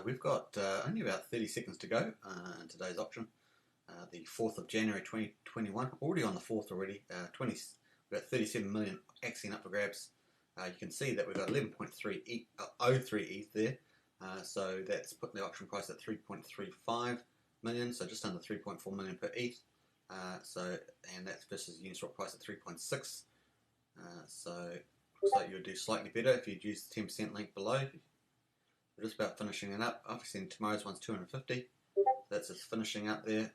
we've got only about 30 seconds to go in today's auction, the 4th of January 2021. Already on the 4th already. We've got 37 million AXN up for grabs. You can see that we've got 11.03 ETH there. So that's putting the auction price at 3.35 million, so just under 3.4 million per ETH. And that's versus the Uniswap price at 3.6. So looks like you would do slightly better if you'd use the 10% link below. We're just about finishing it up. Obviously tomorrow's one's 250. So that's just finishing up there.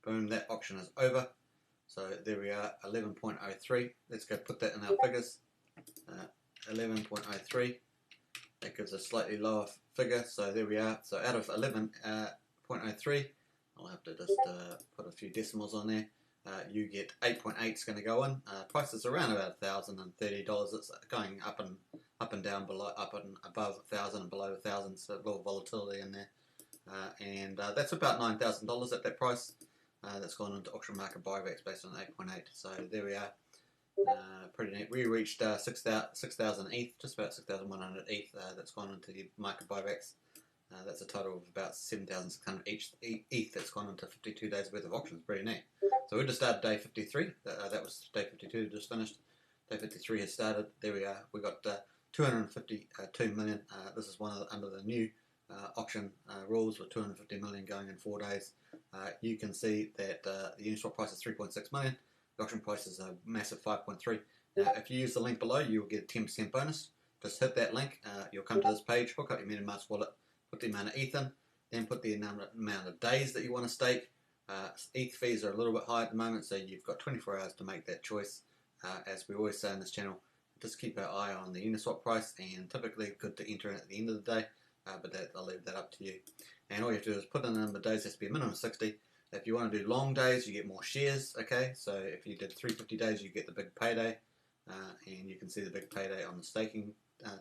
Boom, that auction is over. So there we are, 11.03. Let's go put that in our figures. 11.03. That gives a slightly lower figure. So there we are. So out of 11.03, I'll have to just put a few decimals on there. You get 8.8 is going to go in. Price is around about $1,030. It's going up and down, below, up and above 1,000 and below 1,000. So a little volatility in there, and that's about $9,000 at that price. That's gone into auction market buybacks based on 8.8. So there we are. Pretty neat. We reached 6,000 ETH, just about 6,100 ETH. That's gone into the market buybacks. That's a total of about 7,600 each ETH that's gone into 52 days worth of auctions. Pretty neat. So we just started day 53. That was day 52 just finished. Day 53 has started. There we are. We got 252 million. This is one of under the new auction rules with 250 million going in 4 days. You can see that the Uniswap price is 3.6 million. The auction price is a massive 5.3. Now, if you use the link below, you'll get a 10% bonus. Just hit that link. You'll come to this page. Hook up your MetaMask wallet. Put the amount of ETH in, then put the amount of days that you want to stake. ETH fees are a little bit high at the moment, so you've got 24 hours to make that choice. As we always say in this channel, just keep our eye on the Uniswap price, and typically good to enter at the end of the day, but I'll leave that up to you. And all you have to do is put in the number of days. It has to be a minimum of 60. If you want to do long days, you get more shares, okay? So if you did 350 days, you get the big payday, and you can see the big payday on the staking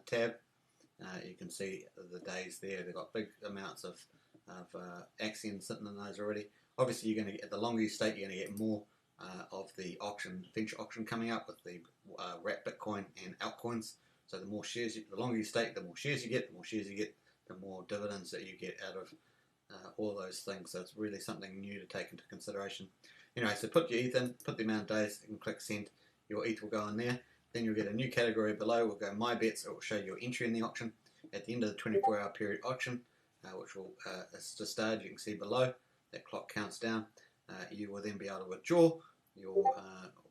tab. You can see the days there. They've got big amounts of Axion sitting in those already. Obviously, you're going to get, the longer you stake, you're going to get more of the venture auction coming up with the wrap Bitcoin and altcoins. So the more shares, the longer you stake, the more shares you get. The more shares you get, the more dividends that you get out of all those things. So it's really something new to take into consideration. Anyway, so put your ETH in, put the amount of days, and click send. Your ETH will go in there. Then you'll get a new category below. We'll go My Bets. It will show your entry in the auction. At the end of the 24-hour period auction, which will it's just started, you can see below. That clock counts down. You will then be able to withdraw your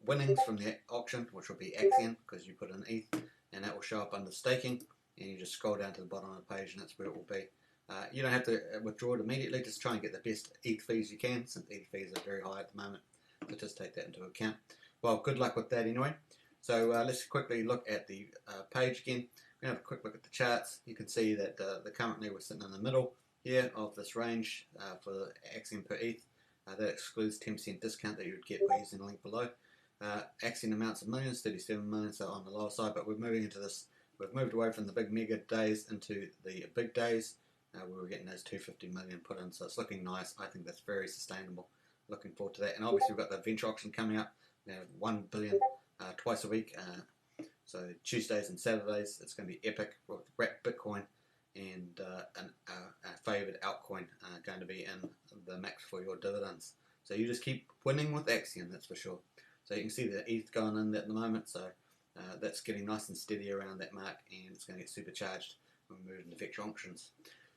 winnings from the auction, which will be Axion, because you put in ETH, and that will show up under staking. And you just scroll down to the bottom of the page, and that's where it will be. You don't have to withdraw it immediately. Just try and get the best ETH fees you can, since ETH fees are very high at the moment. So just take that into account. Well, good luck with that anyway. So let's quickly look at the page again. We're going to have a quick look at the charts. You can see that currently we're sitting in the middle here of this range for the Axion per ETH. That excludes 10% discount that you would get by using the link below. Axion amounts of millions, 37 million, so on the lower side, but we're moving into this. We've moved away from the big mega days into the big days. We were getting those 250 million put in, so it's looking nice. I think that's very sustainable. Looking forward to that. And obviously we've got the venture auction coming up. We have 1 billion twice a week. So Tuesdays and Saturdays, it's going to be epic with wrap Bitcoin and a favoured altcoin going to be in the max for your dividends. So you just keep winning with Axion, that's for sure. So you can see the ETH going in at the moment, so that's getting nice and steady around that mark, and it's going to get supercharged when we move into venture auctions.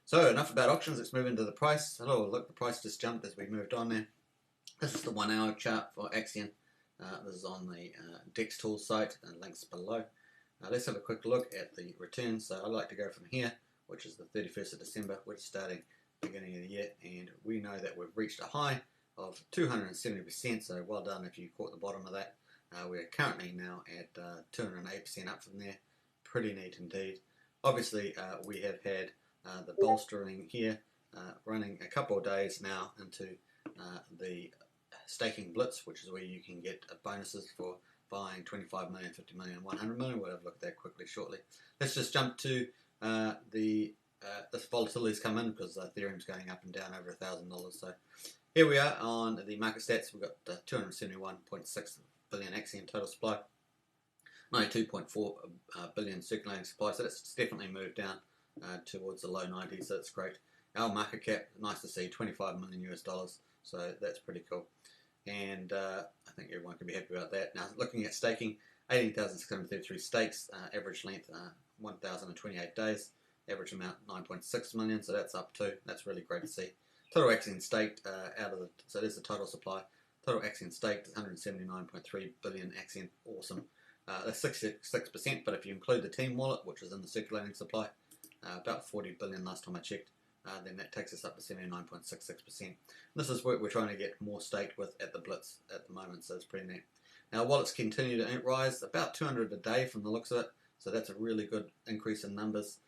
So enough about auctions, let's move into the price. Oh look, the price just jumped as we moved on there. This is the 1 hour chart for Axion. This is on the DEX Tools site, and links below. Let's have a quick look at the returns. So I like to go from here, which is the 31st of December. We're starting beginning of the year, and we know that we've reached a high of 270%, so well done if you caught the bottom of that. We're currently now at 208% up from there. Pretty neat indeed. Obviously, we have had the bolstering here running a couple of days now into the staking Blitz, which is where you can get bonuses for buying 25 million, 50 million, 100 million. We'll have a look at that quickly shortly. Let's just jump to this volatility's come in because Ethereum's going up and down over $1,000. So here we are on the market stats. We've got 271.6 billion Axion total supply, 92.4 billion circulating supply. So that's definitely moved down towards the low 90s. So that's great. Our market cap, nice to see, $25 million US. So that's pretty cool. And I think everyone can be happy about that. Now, looking at staking, 18,633 stakes, average length 1,028 days, average amount 9.6 million, so that's up too. That's really great to see. Total Axion staked so there's the total supply. Total Axion staked 179.3 billion Axion, awesome. That's 66%, but if you include the team wallet, which is in the circulating supply, about 40 billion last time I checked, then that takes us up to 79.66%. This is what we're trying to get more staked with at the Blitz at the moment, so it's pretty neat. Now, wallets continue to rise, about 200 a day from the looks of it, so that's a really good increase in numbers.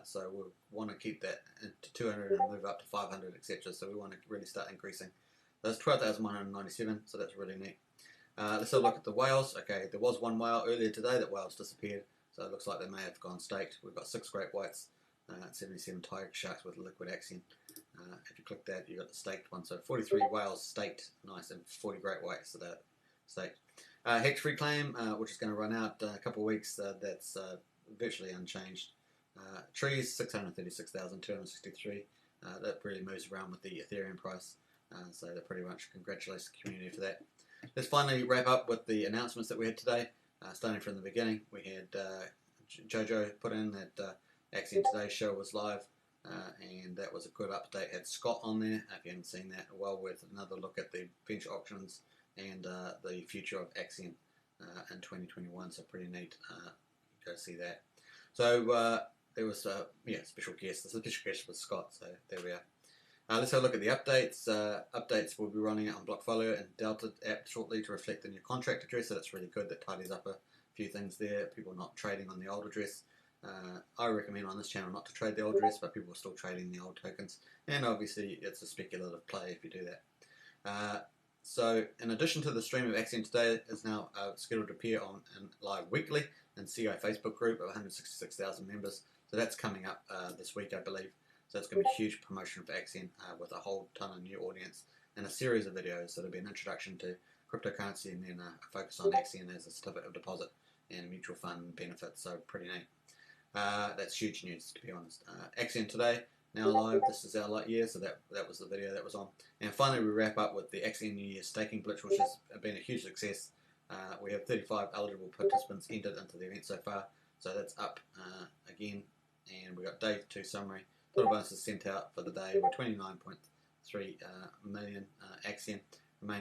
So we'll want to keep that to 200 and move up to 500, etc. So we want to really start increasing. That's 12,197, so that's really neat. Let's have a look at the whales. Okay, there was one whale earlier today. That whale's disappeared, so it looks like they may have gone staked. We've got 6 great whites, 77 tiger sharks with liquid Axion. If you click that, you got the staked one. So 43 whales staked, nice, and 40 great whites that are staked. Hex-free claim, which is going to run out a couple of weeks. That's virtually unchanged. Trees 636,263. That really moves around with the Ethereum price. So that pretty much congratulates the community for that. Let's finally wrap up with the announcements that we had today. Starting from the beginning, we had Jojo put in that Axion Today show was live, and that was a good update. Had Scott on there. If you haven't seen that, well worth another look at the bench auctions and the future of Axion in 2021. So pretty neat. Go see that. So there was special guest. There's a special guest with Scott. So there we are. Let's have a look at the updates. Updates will be running out on Blockfolio and Delta app shortly to reflect the new contract address. So that's really good. That tidies up a few things there. People not trading on the old address. I recommend on this channel not to trade the old address, but people are still trading the old tokens. And obviously, it's a speculative play if you do that. So, in addition to the stream of Axion Today, is now scheduled to appear on live weekly in CI Facebook group of 166,000 members. So that's coming up this week, I believe. So it's going to be a huge promotion for Axion with a whole ton of new audience and a series of videos. So there'll be an introduction to cryptocurrency and then a focus on Axion as a certificate of deposit and mutual fund benefits. So pretty neat. That's huge news, to be honest. Axion Today, now live. This is our light year, so that was the video that was on. And finally, we wrap up with the Axion New Year staking blitz, which has been a huge success. We have 35 eligible participants entered into the event so far, so that's up again. And we got day 2 summary. Total bonuses sent out for the day were 29.3 million Axion.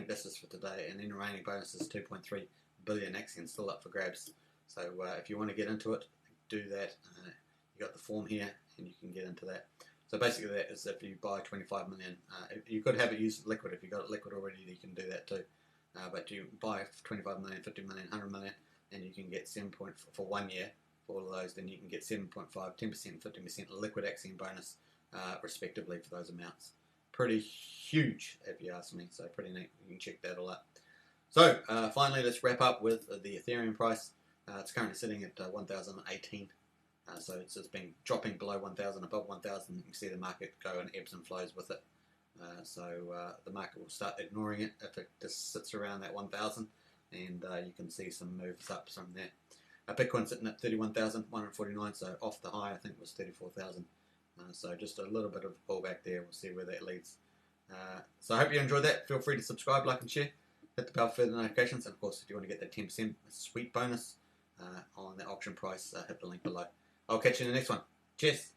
This is for today, and then remaining bonuses 2.3 billion Axion still up for grabs. So if you want to get into it, do that. You got the form here, and you can get into that. So basically, that is if you buy 25 million, you could have it used liquid. If you got it liquid already, you can do that too. But you buy 25 million, 50 million, 100 million, and you can get 7 for 1 year. For all of those, then you can get 7.5, 10%, 15% liquid Axion bonus, respectively, for those amounts. Pretty huge, if you ask me. So pretty neat. You can check that all out. So finally, let's wrap up with the Ethereum price. It's currently sitting at 1,018. So it's been dropping below 1,000, above 1,000. You can see the market go in ebbs and flows with it. So the market will start ignoring it if it just sits around that 1,000, and you can see some moves up from there. Bitcoin sitting at 31,149, so off the high I think was 34,000. So just a little bit of a pullback there. We'll see where that leads. So I hope you enjoyed that. Feel free to subscribe, like, and share. Hit the bell for further notifications, and of course, if you want to get that 10% sweet bonus on the auction price, hit the link below. I'll catch you in the next one. Cheers.